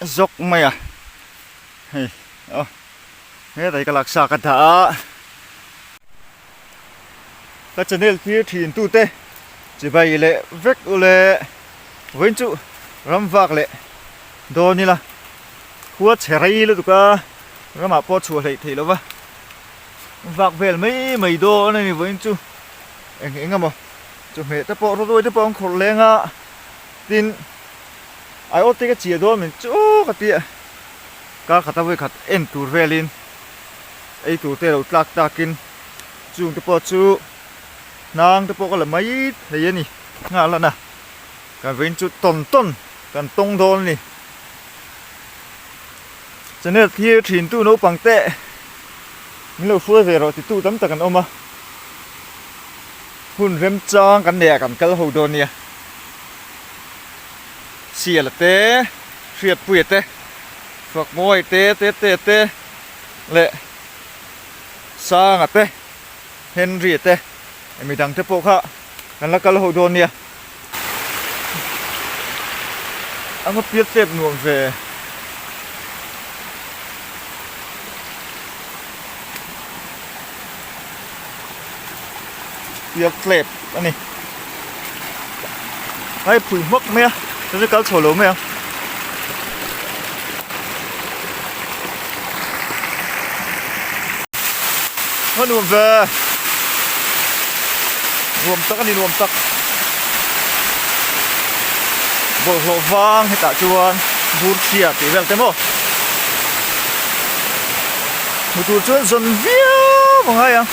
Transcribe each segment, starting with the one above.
dốc mày à hey nghe thấy cái lạc xà cái thả cái chân này thì thiền tu tê chỉ bay lệ vét lệ với chú ram vạc lệ đồ như là khua chè ray luôn tụi ca nó mà po chùa thì nó va vạc về mấy mấy đồ này với chú anh nghe không chú mẹ ta po rồi ta po ông khổ lên à tin ai ốt cái chia đồ mình chú cái tiệt cả khát với khát em tour về lên ai tour tê đầu tắc takin chú ta po chú nàng ta po cái là mấy thế này ngã là nè cái với chú tòn cái tông đồn này cho nên thì thìn tu nấu bằng tệ những lâu phơi về rồi thì tu tắm ta cần ôm à hun rem trang cần đẻ cần cái hậu đồn nè xìa là tê xìa bụi tê phật môi tê lệ sang à tê Henry tê mình đang tiếp tục ha cần là cái hậu đồn nè anh có biết tiếp nguồn về việc lẹp anh này hay phủi mốc mẹ nó sẽ có sổ lố mẹ nó nuông về nuông tắc anh đi nuông tắc bộ lộ vang hay tạ chuan vụt xìa tí về tem không một tụt chuan dần viêu bằng hay à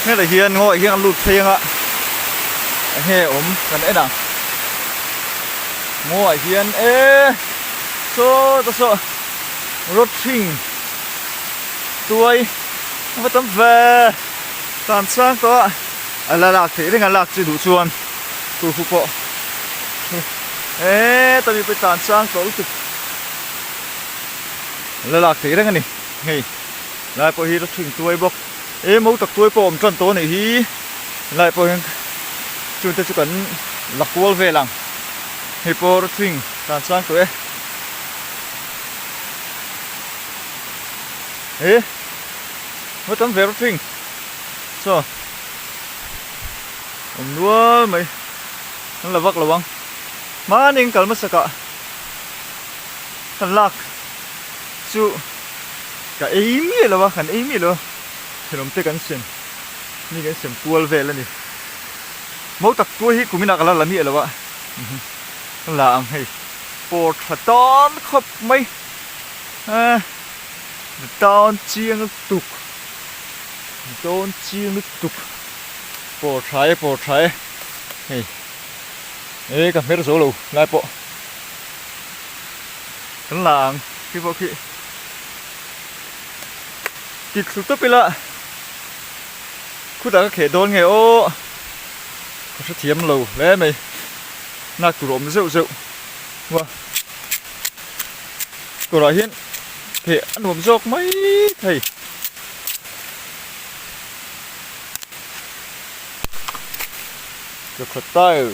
nghe là hiền ngồi hiền lụt phiền ạ nghe ốm cần ấy nào ngồi hiền ê số ta sợ rốt thình tuổi không có tấm về tàn sang to là lạc thế nên là lạc chỉ đủ chuồn tụi phục bộ ê tao bị tàn sang to lúc là lạc thế đấy này hey lại bộ hi rốt thình tuổi bốc ê mẫu tặc tuổi bom tròn to này hi lại bộ chúng ta chỉ cần lạc qual về lằng hi po thing tàn sang tuổi ê mới tấm về thing so ông đua mày nó là vắc là băng má nên cần mất sạc thằng lạc chú cả ý mi là băng ý mi luôn thì nó tới cái xemนี่cái xem qual về là đi máu tặc tuổi hi cũng mình nakala là mi là vậy là anh hay bột thật to khóc mấy tao chiêng tục tôn chiêng tục bộ trái hey ê cầm hết số lù lại bộ cái làng khi bộ khi kịch sụt tấp đi lại khu đã khể đôn nghề ô có sẽ thiếm lù lấy mày nạc tủ rộm rượu wow cổ đó hiện thì ăn uống dọc mấy thầy được thật tay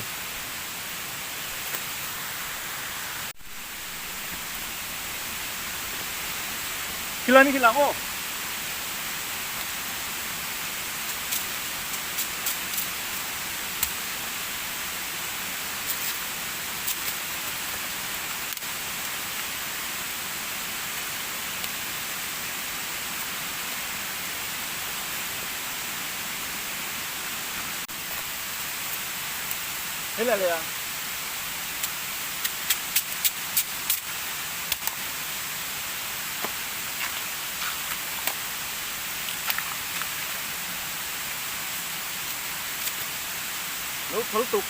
khi làm ô thế là liền lúc thử tục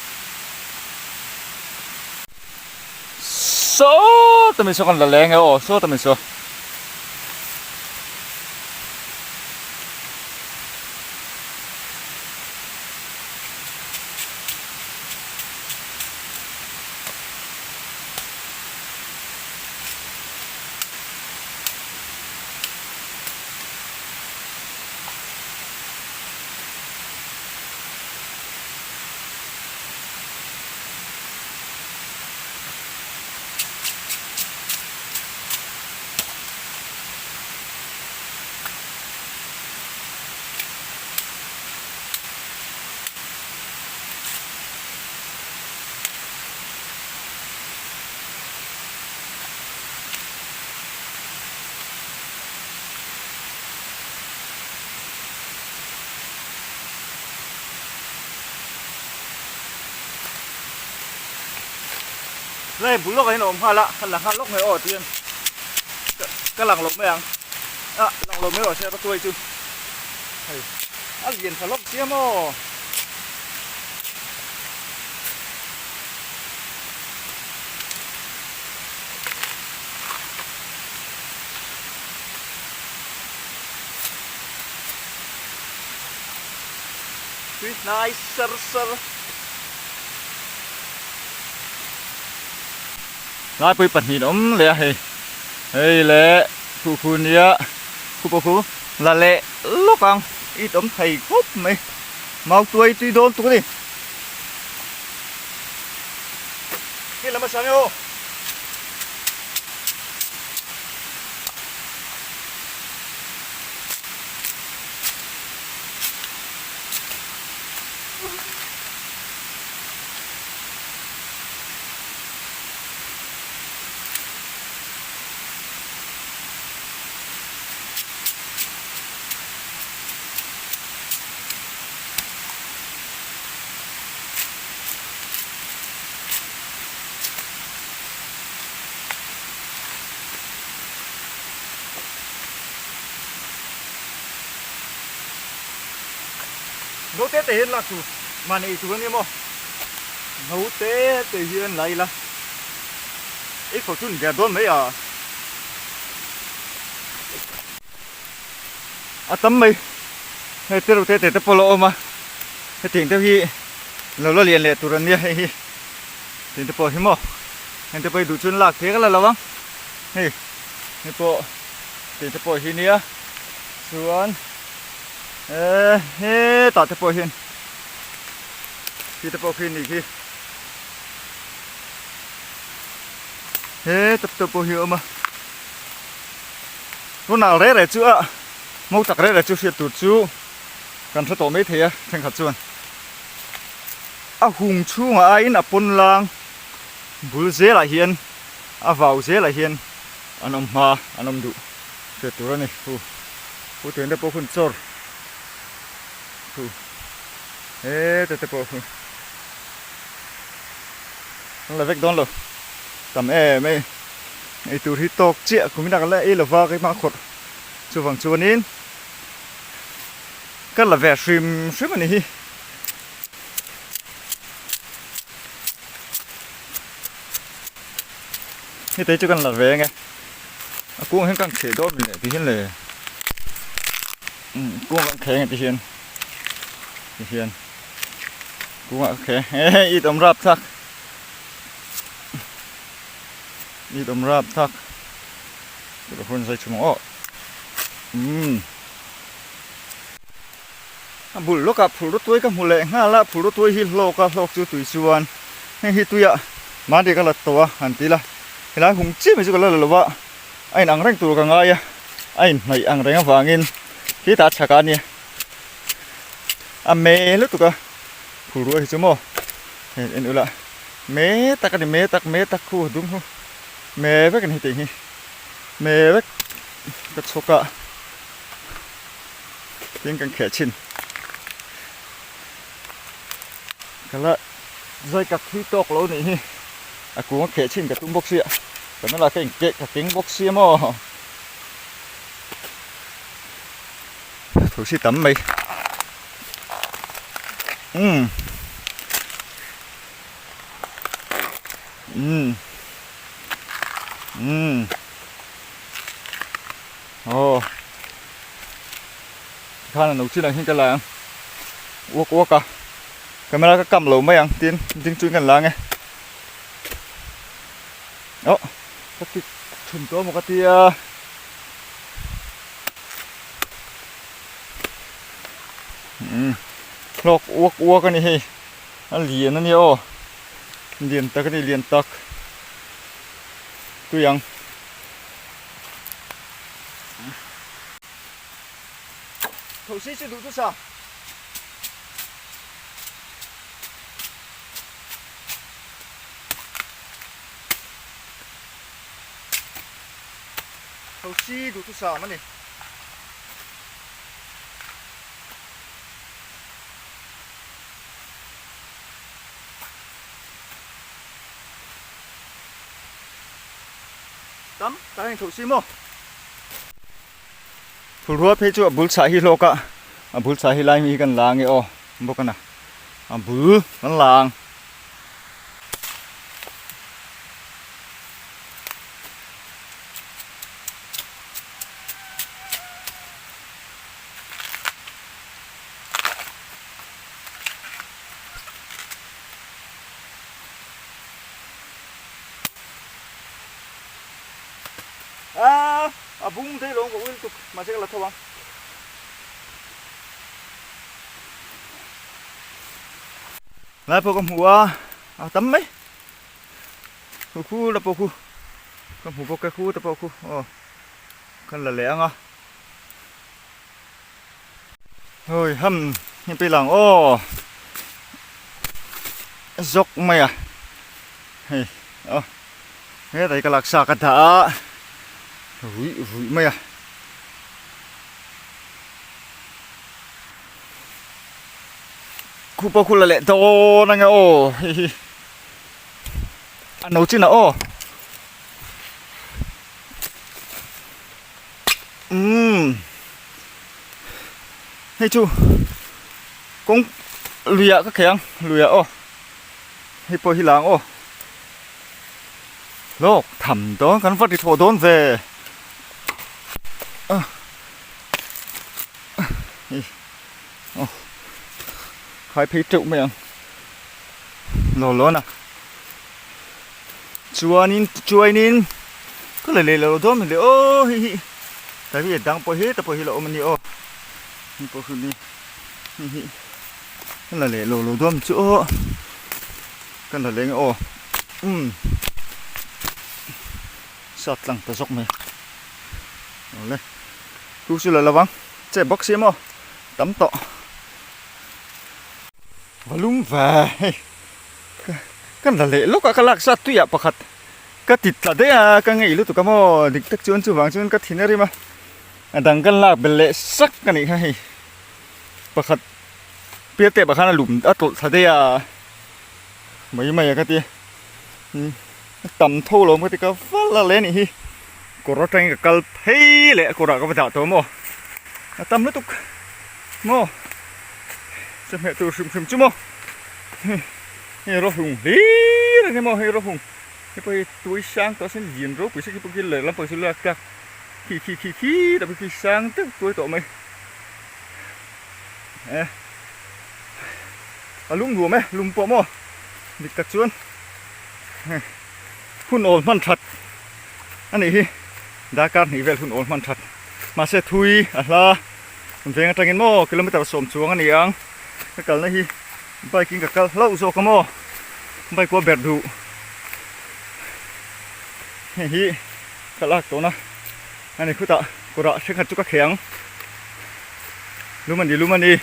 số tụi mình số còn là lẹ nghe ô số tụi mình số lấy bún lốc ấy nó hoa lạ hay là hoa lốc này ở tiền cái lằng lộc mấy anh lằng lộc mấy ở xe có tôi chứ liền phải lốc xía mò nice sir lại bây bật nhìn ống lẹ hey lẹ khu nia khu là lẹ lúc ăn ít ống thầy khúc mày mau tuổi tuy đôn tuổi đi kia là mà sao nhau nấu tết hiền là chủ mà này chủ anh em nấu tết hiền lại là ít khẩu chun gà đốn mấy tấm mày hay tết đầu tết tết polo mà cái tiền theo hi lâu liền lệ tụi anh hi tiền theo polo hi mò anh theo đủ chun lạc thế cái là lâu không hey po tiền theo polo hi nia xuống tao theo polo hiền khi theo polo hiền này khi tập hiểu mà lúc nào đấy để chưa mâu tặc đấy để chưa phiền tụt chú cần phải tổ mấy thế thành khát chuan hùng chú mà ai nè pôn lang bul dễ là hiền vào dễ là hiền anh ông đủ tuyệt tuyệt này phụ tuyển để bố phun chor tập là vết đón rồi tầm mấy từ khi tóc chia cũng đã lấy là vào cái măng khột chú vàng chú nín cái là vẻ stream mà này như thế chứ cần là về nghe cũng hết càng khế đó bị tí hiền lệ cũng càng khế nghe tí hiền cũng càng khế ít ấm rap thật ít ấm rap thật rồi hôn dây chúng nó bùn lúc gặp phụ đốt cái mù lệ nga là phụ đốt hi lô cái lô chú tùy chuan hi tùy mà đi cái là to hẳn tí là cái lá hùng chim mới chú cái là vợ anh ăn răng tù cả ngay anh mày ăn răng vàng khi ta chả cá nè mẹ lúc tụ cả phụ đốt chú mò anh ơi là mẹ ta khu đúng không mẹ với cái này tình mẹ với cái số cả tiếng càng khẽ chín cái là dây cặp khi tóc lâu này cũng khẽ chín cái tung bốc xịa cái nó là cái tiếng bốc xịa mà thử xí tắm mày khá là nấu chi là hình cái là uốc cả camera cái cầm lẩu mấy anh tiếng chui gần lá nghe đó các cái thùng có một cái tia lọc uốc cái này nó liền nó nhiều liền tắc cái này liền tắc tôi ăn thầu xí đủ thứ sao thầu xí đủ thứ sao mà này tắm ta hành thủ xí mô phù ruột phê chú bul sa hi lô cả bul sa hi lai mi kan lang o bốc na bul kan lang bung thế luôn của Will tục mà sẽ là thâu băng lại po cầm hùa tắm mấy khu là po khu cầm hùa cái khu là po khu cần là lẽ ngà rồi hầm nhưng bây làng dốc mày à hey thế đây cái lạc xa cái thả vui mày à khu là lệ to năng ăn nấu chứ nào hey chú cũng lùi các khéng lùi hey po hi lang lộc thầm đó gắn vật đi thổ đốn về khai phí trụ mày lò lò nè chua nín cứ lấy lò đó mình lấy tại vì đang bồi hết bồi lò mình đi bồi đi cái là lấy lò đó mình chỗ cái là lấy sọt lằng ta dọc mày lên tu sư là vắng chạy bóc xiêm tắm tọ và lung về cái là lệ lúc cái lạc sát tuy bạc cái thịt là đấy cái ngày lúc tụi cái địch tắc chuồn vàng chuồn cái thịt này mà đang cái lạc bể lệ sắc cái này hay bạc biết thế bạc là lùm đã tụt thật đấy mấy mày cái gì tầm thô lắm cái cái phát là lên này cổ ra tranh cái cal thấy lệ cổ ra cái vật đó mò tầm nó tục mò xem hệ tôi sum chứ mò hero hùng đi rồi cái mò hero hùng cái bây túi sang tôi sẽ diễn rốt bị cái cái lệ lắm bởi sự là các khi đặc biệt khi sang tức tôi tổ mày lung rùa mày lung po mò địch tắc chuồnหุ่นโอนมันชัดอันนี้ดาการนี่เวลหุ่นโอนมันชัดมาเสถุยอะไรผมเพียงแต่กินโม่กิโลเมตรสมช่วงอันนี้ยังก็กันนี่ไปกินกับกันเล่าโซกโม่ไปกว่าแบบดูนี่ก็ลากตัวนะอันนี้คือตะกุระเช็คหัดจุกแข็งรู้มันดี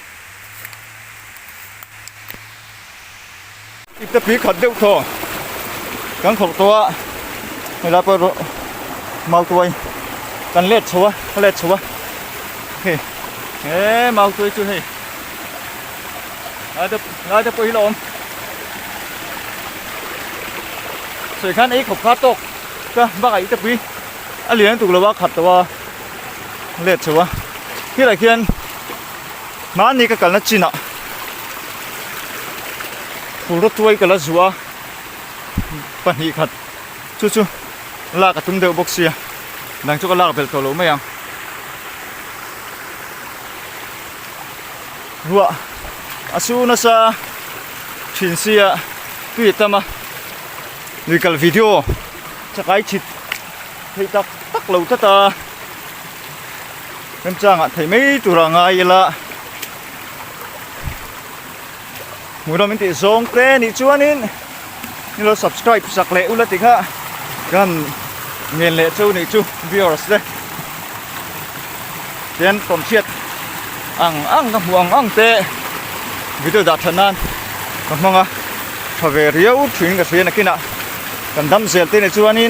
อีกตะปีขัดเดี่ยวคอกันของตัวเวลาไปเมาตัวกันเล็ดชัวเฮ้เมาตัวช่วยเราจะไปลมสวยขั้นนี้ขบคาตกก็บ้าอีกตะปีเหรียญถูกแล้วว่าขัดตัวเล็ดชัวที่ไหนเขียนมานี่ก็กันละจีน่ะผู้รถตัวกันละชัวปัญหาขัดชูลากกระตุ้งเดือบกเสียดังชุกลากเป็นตัวโลไม่ยังหัวอาสูนัสชินเสียตุยตามาดูกันวิดีโอจะไกชิดให้ตักเหล่าตาเป็นจังอ่ะไทยไม่ตัวร่างไงละมือเราเป็นติดซองเต้นี่ชวนนี่เรา subscribe สักเละอุลติค่ะกันเงินเละจูนี่จู viewers เลยเดินผมเชียดอังกับห่วงเตะวิดีโอดัดนั้นกับมังอ่ะทวีเรียวถึงกับเสียนักกินอ่ะกันทำเสียเต้นในชวนนี้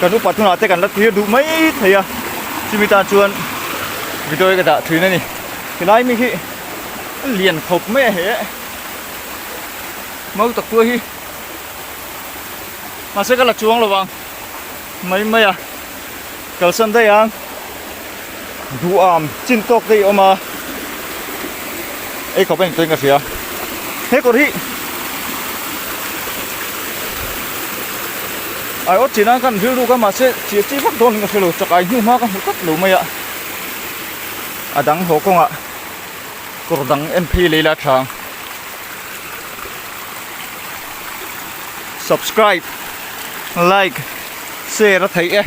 กันรู้ปัจจุบันเตะกันแล้วที่ดูไม่เทียที่มีตาชวนวิดีโอก็ได้ถึงนี่ที่ไรมีที่เลียนขบไม่เหะmau tập đuôi hi mà sẽ cái là chuông rồi vâng mấy à cầu sân đây ang du chin tok đây oma ấy có bên tôi cái gì à hết có đi ai ốt chỉ năng cần view du cái mà sẽ chỉ phát đồn cái lỗ chắc ai nhưng mà cái một tắt lỗ mấy à đắng hồ công ạ cổ đắng MP lấy là trang subscribe like share thấy ấy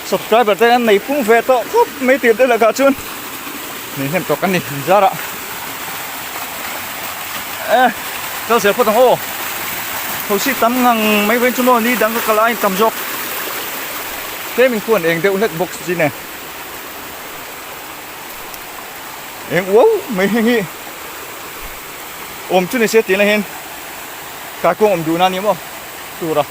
subscribe đây anh này cũng về to mấy tiền đây là cả chun này xem to cái này ra ạ tao sẽ phát thằng ô hồi xí tắm ngang mấy bên chúng nó đi đang có cái lái tắm dọc thế mình cuốn anh đều hết box gì nè anh wow mấy hình gì ôm chút này sẽ tiến lên cả con ôm đủ nani mà đủ rồi